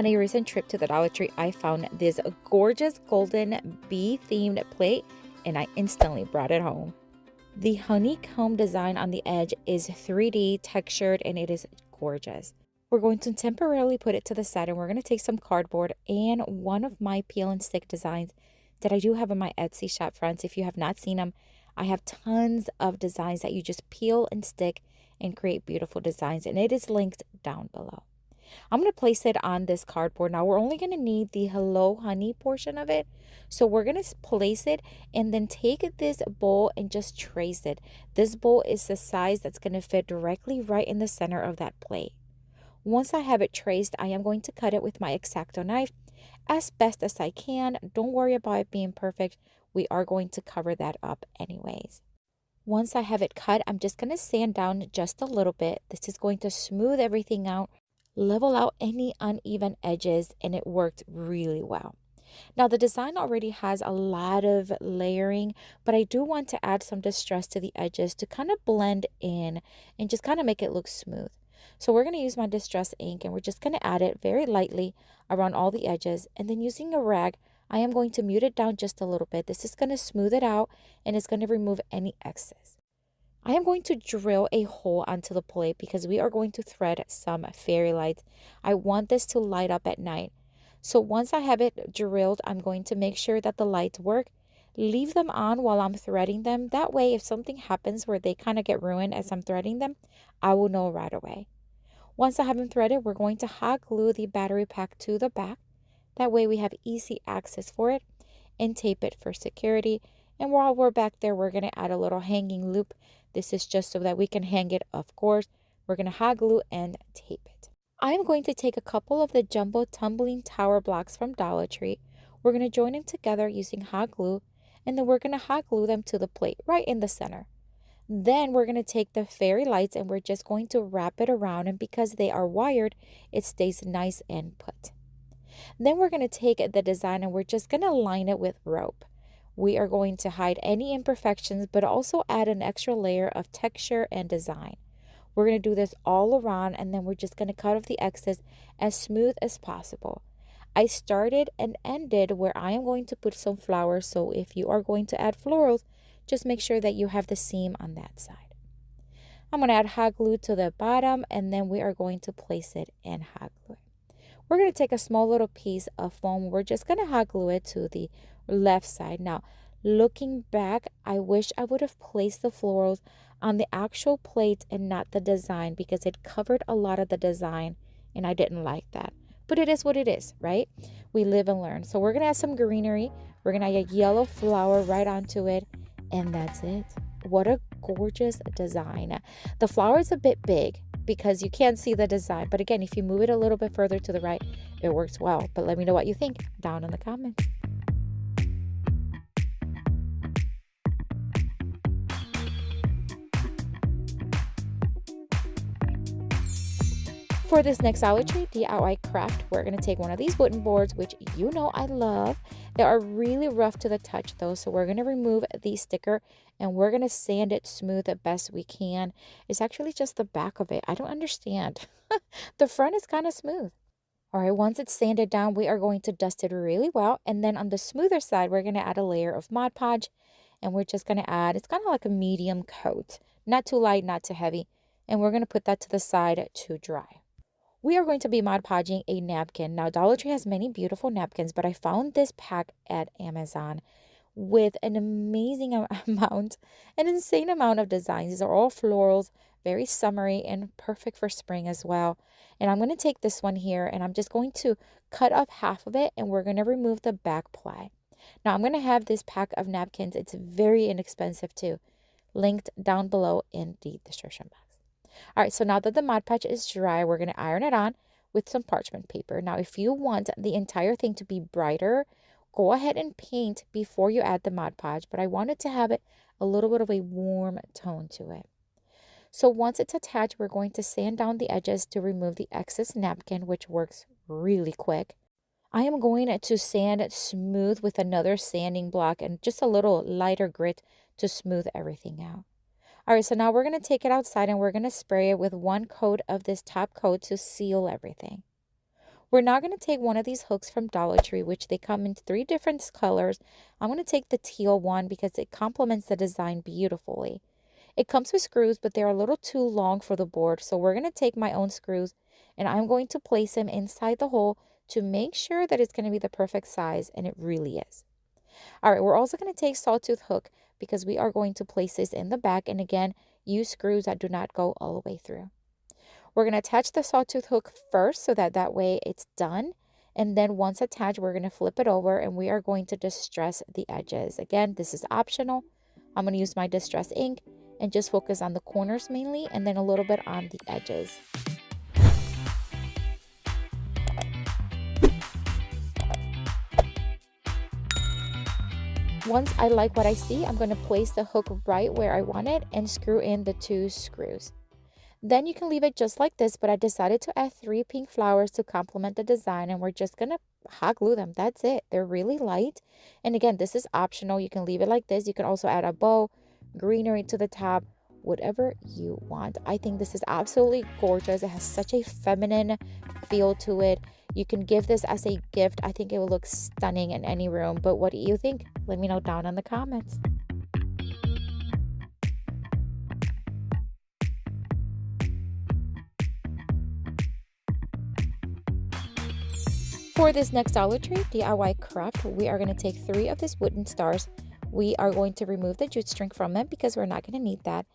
On a recent trip to the Dollar Tree, I found this gorgeous golden bee-themed plate and I instantly brought it home. The honeycomb design on the edge is 3D textured and it is gorgeous. We're going to temporarily put it to the side and we're going to take some cardboard and one of my peel and stick designs that I do have on my Etsy shop, friends. If you have not seen them, I have tons of designs that you just peel and stick and create beautiful designs, and it is linked down below. I'm going to place it on this cardboard. Now we're only going to need the Hello Honey portion of it. So we're going to place it and then take this bowl and just trace it. This bowl is the size that's going to fit directly right in the center of that plate. Once I have it traced, I am going to cut it with my X-Acto knife as best as I can. Don't worry about it being perfect. We are going to cover that up anyways. Once I have it cut, I'm just going to sand down just a little bit. This is going to smooth everything out, level out any uneven edges, and it worked really well. Now the design already has a lot of layering, but I do want to add some distress to the edges to kind of blend in and just kind of make it look smooth. So we're going to use my distress ink and we're just going to add it very lightly around all the edges, and then using a rag, I am going to mute it down just a little bit. This is going to smooth it out and it's going to remove any excess. I am going to drill a hole onto the plate because we are going to thread some fairy lights. I want this to light up at night. So once I have it drilled, I'm going to make sure that the lights work. Leave them on while I'm threading them. That way, if something happens where they kind of get ruined as I'm threading them, I will know right away. Once I have them threaded, we're going to hot glue the battery pack to the back. That way we have easy access for it, and tape it for security. And while we're back there, we're going to add a little hanging loop. This is just so that we can hang it, of course. We're going to hot glue and tape it. I am going to take a couple of the jumbo tumbling tower blocks from Dollar Tree. We're going to join them together using hot glue, and then we're going to hot glue them to the plate right in the center. Then we're going to take the fairy lights and we're just going to wrap it around, and because they are wired, it stays nice and put. Then we're going to take the design and we're just going to line it with rope. We are going to hide any imperfections, but also add an extra layer of texture and design. We're going to do this all around, and then we're just going to cut off the excess as smooth as possible. I started and ended where I am going to put some flowers, so if you are going to add florals, just make sure that you have the seam on that side. I'm going to add hot glue to the bottom, and then we are going to place it and hot glue it. We're going to take a small little piece of foam. We're just going to hot glue it to the left side. Now, looking back, I wish I would have placed the florals on the actual plate and not the design, because it covered a lot of the design and I didn't like that. But it is what it is, right? We live and learn. So we're going to add some greenery. We're going to add a yellow flower right onto it, and that's it. What a gorgeous design. The flower is a bit big because you can't see the design, but again, if you move it a little bit further to the right, it works well. But let me know what you think down in the comments. For this next Dollar Tree DIY craft, we're going to take one of these wooden boards, which you know I love. They are really rough to the touch though, so we're going to remove the sticker and we're going to sand it smooth the best we can. It's actually just the back of it. I don't understand. The front is kind of smooth. All right, once it's sanded down, we are going to dust it really well, and then on the smoother side, we're going to add a layer of Mod Podge, and we're just going to add, it's kind of like a medium coat, not too light, not too heavy, and we're going to put that to the side to dry. We are going to be Mod Podging a napkin. Now, Dollar Tree has many beautiful napkins, but I found this pack at Amazon with an amazing amount, an insane amount of designs. These are all florals, very summery and perfect for spring as well. And I'm going to take this one here and I'm just going to cut off half of it, and we're going to remove the back ply. Now, I'm going to have this pack of napkins. It's very inexpensive too. Linked down below in the description box. All right, so now that the Mod Podge is dry, we're going to iron it on with some parchment paper. Now, if you want the entire thing to be brighter, go ahead and paint before you add the Mod Podge, but I wanted to have it a little bit of a warm tone to it. So once it's attached, we're going to sand down the edges to remove the excess napkin, which works really quick. I am going to sand it smooth with another sanding block and just a little lighter grit to smooth everything out. All right, so now we're going to take it outside and we're going to spray it with one coat of this top coat to seal everything. We're now going to take one of these hooks from Dollar Tree, which they come in 3 different colors. I'm going to take the teal one because it complements the design beautifully. It comes with screws, but they're a little too long for the board. So we're going to take my own screws and I'm going to place them inside the hole to make sure that it's going to be the perfect size, and it really is. All right, we're also going to take sawtooth hook because we are going to place this in the back, and again, use screws that do not go all the way through. We're going to attach the sawtooth hook first so that way it's done. And then once attached, we're going to flip it over and we are going to distress the edges. Again, this is optional. I'm going to use my distress ink and just focus on the corners mainly and then a little bit on the edges. Once I like what I see, I'm going to place the hook right where I want it and screw in the 2 screws. Then you can leave it just like this, but I decided to add 3 pink flowers to complement the design, and we're just going to hot glue them. That's it. They're really light. And again, this is optional. You can leave it like this. You can also add a bow, greenery to the top, whatever you want. I think this is absolutely gorgeous. It has such a feminine feel to it. You can give this as a gift. I think it will look stunning in any room. But what do you think? Let me know down in the comments. For this next Dollar Tree DIY craft, we are going to take 3 of these wooden stars. We are going to remove the jute string from them because we're not going to need that.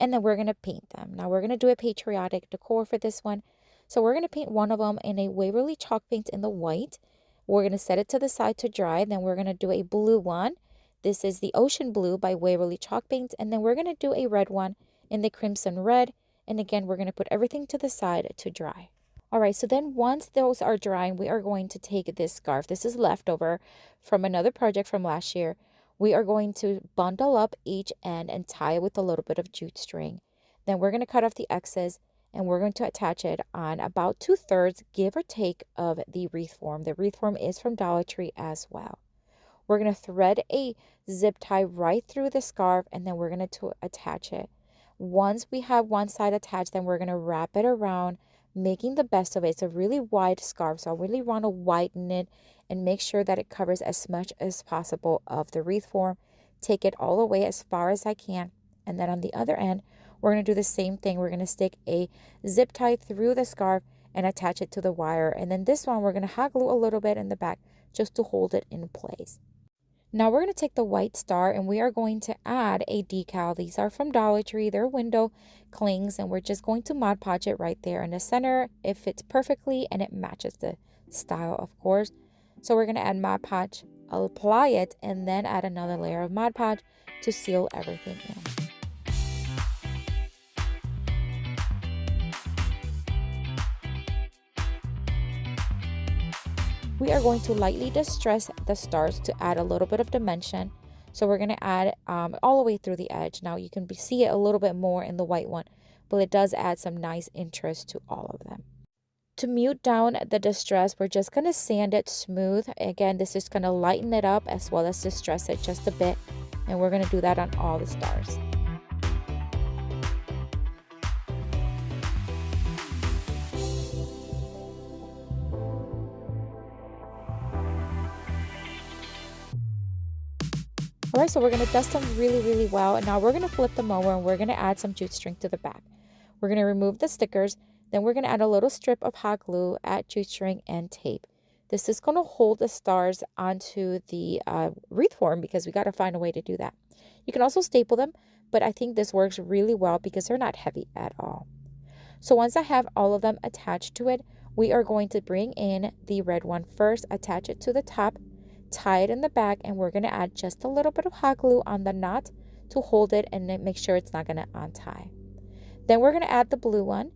And then we're going to paint them. Now we're going to do a patriotic decor for this one. So we're going to paint one of them in a Waverly chalk paint in the white. We're going to set it to the side to dry. Then we're going to do a blue one. This is the Ocean Blue by Waverly chalk paint. And then we're going to do a red one in the Crimson Red. And again, we're going to put everything to the side to dry. All right, so then once those are drying, we are going to take this scarf. This is leftover from another project from last year. We are going to bundle up each end and tie it with a little bit of jute string. Then we're going to cut off the excess and we're going to attach it on about 2/3, give or take, of the wreath form. The wreath form is from Dollar Tree as well. We're going to thread a zip tie right through the scarf and then we're going to attach it. Once we have one side attached, then we're going to wrap it around, making the best of it. It's a really wide scarf, so I really want to widen it and make sure that it covers as much as possible of the wreath form. Take it all the way as far as I can. And then on the other end, we're going to do the same thing. We're going to stick a zip tie through the scarf and attach it to the wire. And then this one, we're going to hot glue a little bit in the back just to hold it in place. Now we're going to take the white star and we are going to add a decal. These are from Dollar Tree. They're window clings and we're just going to Mod Podge it right there in the center. It fits perfectly and it matches the style, of course. So we're going to add Mod Podge, apply it, and then add another layer of Mod Podge to seal everything in. We are going to lightly distress the stars to add a little bit of dimension. So we're going to add all the way through the edge. Now you can see it a little bit more in the white one, but it does add some nice interest to all of them. To mute down the distress, we're just going to sand it smooth. Again, this is going to lighten it up as well as distress it just a bit. And we're going to do that on all the stars. All right, so we're going to dust them really, really well. And now we're going to flip them over and we're going to add some jute string to the back. We're going to remove the stickers. Then we're going to add a little strip of hot glue, add jute string and tape. This is going to hold the stars onto the wreath form because we got to find a way to do that. You can also staple them, but I think this works really well because they're not heavy at all. So once I have all of them attached to it, we are going to bring in the red one first, attach it to the top, tie it in the back, and we're going to add just a little bit of hot glue on the knot to hold it and then make sure it's not going to untie. Then we're going to add the blue one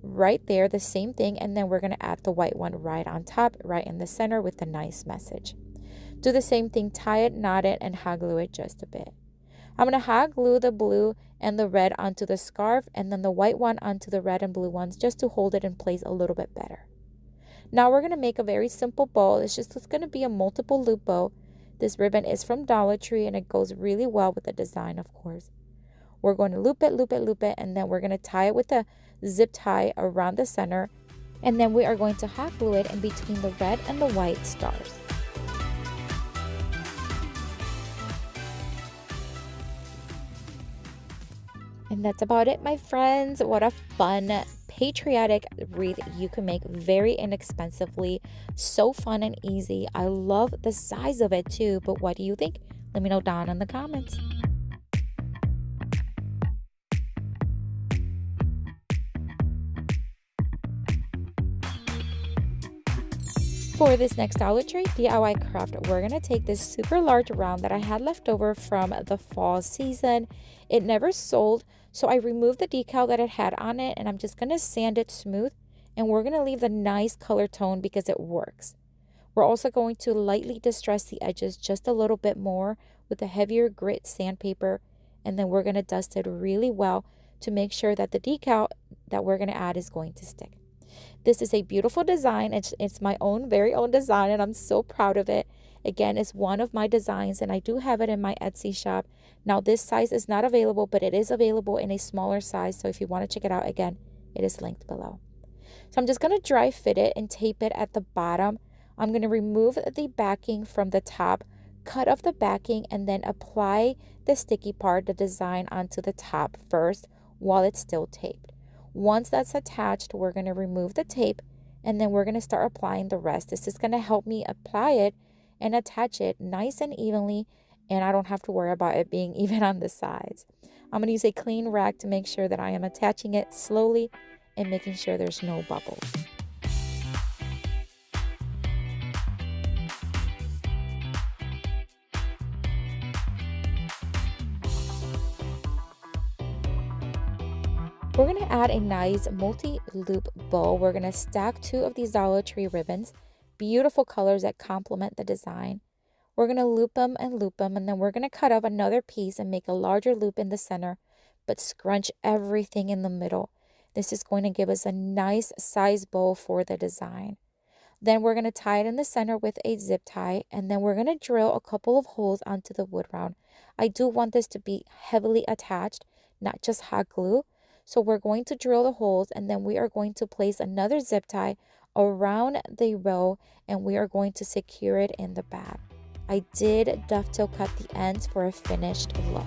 right there, the same thing, and then we're going to add the white one right on top, right in the center with the nice message. Do the same thing, tie it, knot it, and hot glue it just a bit. I'm going to hot glue the blue and the red onto the scarf and then the white one onto the red and blue ones just to hold it in place a little bit better. Now we're going to make a very simple bow. It's going to be a multiple loop bow. This ribbon is from Dollar Tree and it goes really well with the design, of course. We're going to loop it, loop it, loop it, and then we're going to tie it with a zip tie around the center. And then we are going to hot glue it in between the red and the white stars. And that's about it, my friends. What a fun, patriotic wreath you can make very inexpensively. So fun and easy. I love the size of it too, but what do you think? Let me know down in the comments. For this next Dollar Tree DIY craft, we're going to take this super large round that I had left over from the fall season. It never sold, so I removed the decal that it had on it, and I'm just going to sand it smooth, and we're going to leave the nice color tone because it works. We're also going to lightly distress the edges just a little bit more with a heavier grit sandpaper, and then we're going to dust it really well to make sure that the decal that we're going to add is going to stick. This is a beautiful design. It's my very own design, and I'm so proud of it. Again, it's one of my designs, and I do have it in my Etsy shop. Now, this size is not available, but it is available in a smaller size. So if you want to check it out, again, it is linked below. So I'm just going to dry fit it and tape it at the bottom. I'm going to remove the backing from the top, cut off the backing, and then apply the sticky part, the design, onto the top first while it's still taped. Once that's attached, we're going to remove the tape, and then we're going to start applying the rest. This is going to help me apply it and attach it nice and evenly, and I don't have to worry about it being even on the sides. I'm going to use a clean rag to make sure that I am attaching it slowly and making sure there's no bubbles. We're going to add a nice multi-loop bow. We're going to stack 2 of these Dollar Tree ribbons, beautiful colors that complement the design. We're going to loop them, and then we're going to cut off another piece and make a larger loop in the center, but scrunch everything in the middle. This is going to give us a nice size bow for the design. Then we're going to tie it in the center with a zip tie, and then we're going to drill a couple of holes onto the wood round. I do want this to be heavily attached, not just hot glue. So we're going to drill the holes, and then we are going to place another zip tie around the row, and we are going to secure it in the back. I did dovetail cut the ends for a finished look.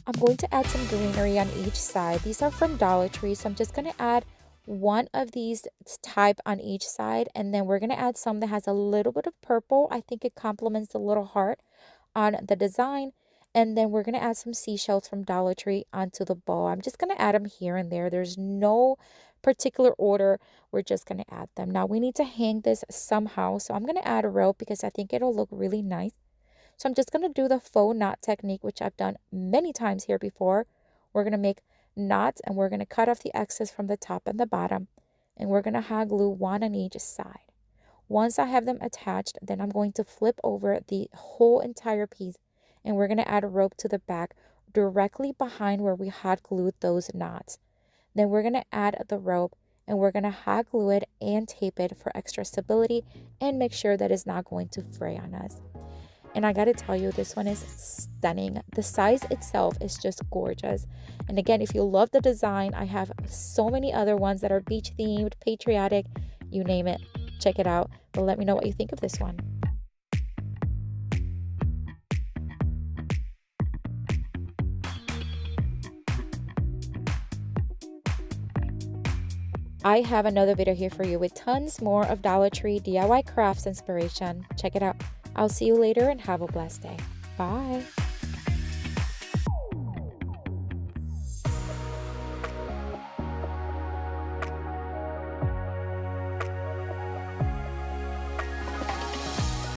I'm going to add some greenery on each side. These are from Dollar Tree, so I'm just going to add one of these type on each side, and then we're going to add some that has a little bit of purple. I think it complements the little heart on the design. And then we're going to add some seashells from Dollar Tree onto the bow. I'm just going to add them here and there. There's no particular order. We're just going to add them. Now we need to hang this somehow, so I'm going to add a rope because I think it'll look really nice. So I'm just going to do the faux knot technique, which I've done many times here before. We're going to make knots, and we're going to cut off the excess from the top and the bottom, and we're going to hot glue one on each side. Once I have them attached, then I'm going to flip over the whole entire piece, and we're going to add a rope to the back directly behind where we hot glued those knots. Then we're going to add the rope, and we're going to hot glue it and tape it for extra stability and make sure that it's not going to fray on us. And I gotta tell you, this one is stunning. The size itself is just gorgeous. And again, if you love the design, I have so many other ones that are beach themed, patriotic, you name it. Check it out. But let me know what you think of this one. I have another video here for you with tons more of Dollar Tree DIY crafts inspiration. Check it out. I'll see you later and have a blessed day. Bye.